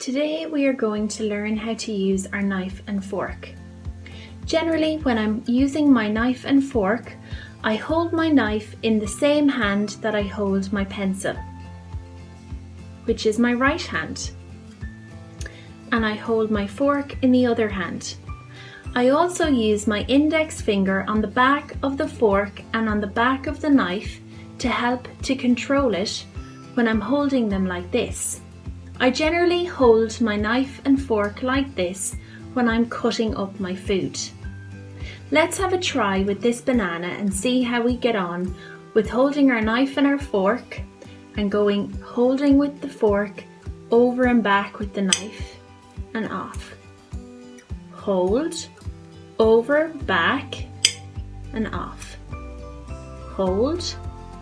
Today we are going to learn how to use our knife and fork. Generally, when I'm using my knife and fork, I hold my knife in the same hand that I hold my pencil, which is my right hand, and I hold my fork in the other hand. I also use my index finger on the back of the fork and on the back of the knife to help to control it when I'm holding them like this. I generally hold my knife and fork like this when I'm cutting up my food. Let's have a try with this banana and see how we get on with holding our knife and our fork and holding with the fork over and back with the knife and off. Hold, over, back and off. Hold,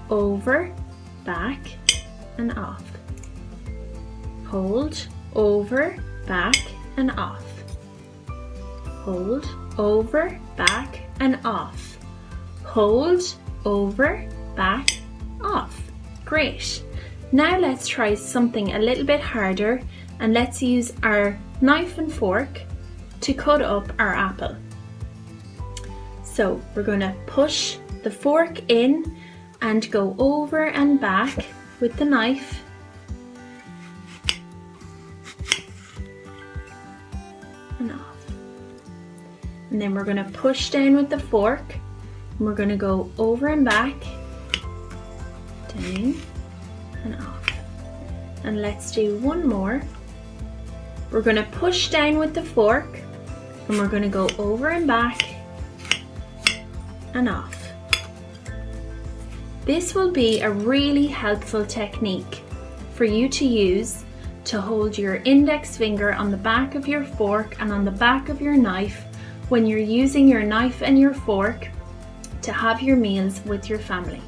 over, back and off. Hold, over, back and off. Hold, over, back and off. Hold, over, back, off. Great. Now let's try something a little bit harder and let's use our knife and fork to cut up our apple. So we're going to push the fork in and go over and back with the knife. And off. And then we're going to push down with the fork and we're going to go over and back, down and off. And let's do one more. We're going to push down with the fork and we're going to go over and back and off. This will be a really helpful technique for you to use to hold your index finger on the back of your fork and on the back of your knife when you're using your knife and your fork to have your meals with your family.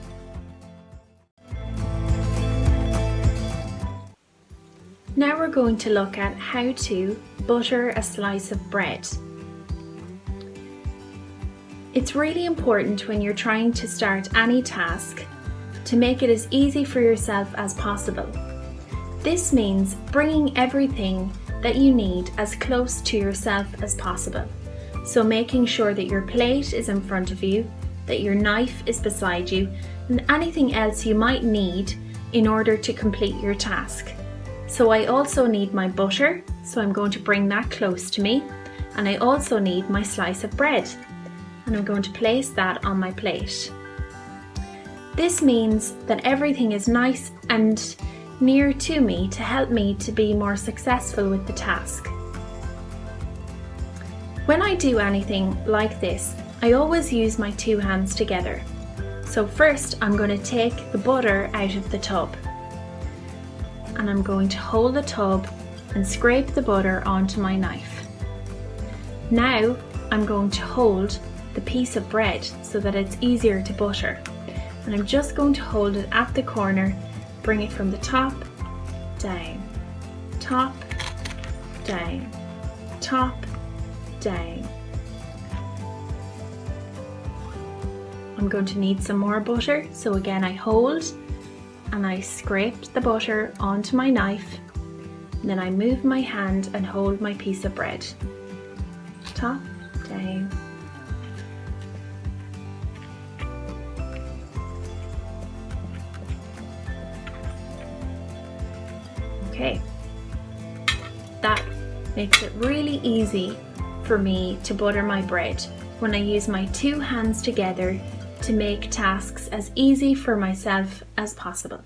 Now we're going to look at how to butter a slice of bread. It's really important when you're trying to start any task to make it as easy for yourself as possible. This means bringing everything that you need as close to yourself as possible. So making sure that your plate is in front of you, that your knife is beside you, and anything else you might need in order to complete your task. So I also need my butter, so I'm going to bring that close to me, and I also need my slice of bread, and I'm going to place that on my plate. This means that everything is nice and near to me to help me to be more successful with the task. When I do anything like this, I always use my two hands together. So first I'm going to take the butter out of the tub and I'm going to hold the tub and scrape the butter onto my knife. Now I'm going to hold the piece of bread so that it's easier to butter, and I'm just going to hold it at the corner, bring it from the top, down, top, down, top, down. I'm going to need some more butter, so again I hold and I scrape the butter onto my knife, and then I move my hand and hold my piece of bread. Top, down. Okay, that makes it really easy for me to butter my bread when I use my two hands together to make tasks as easy for myself as possible.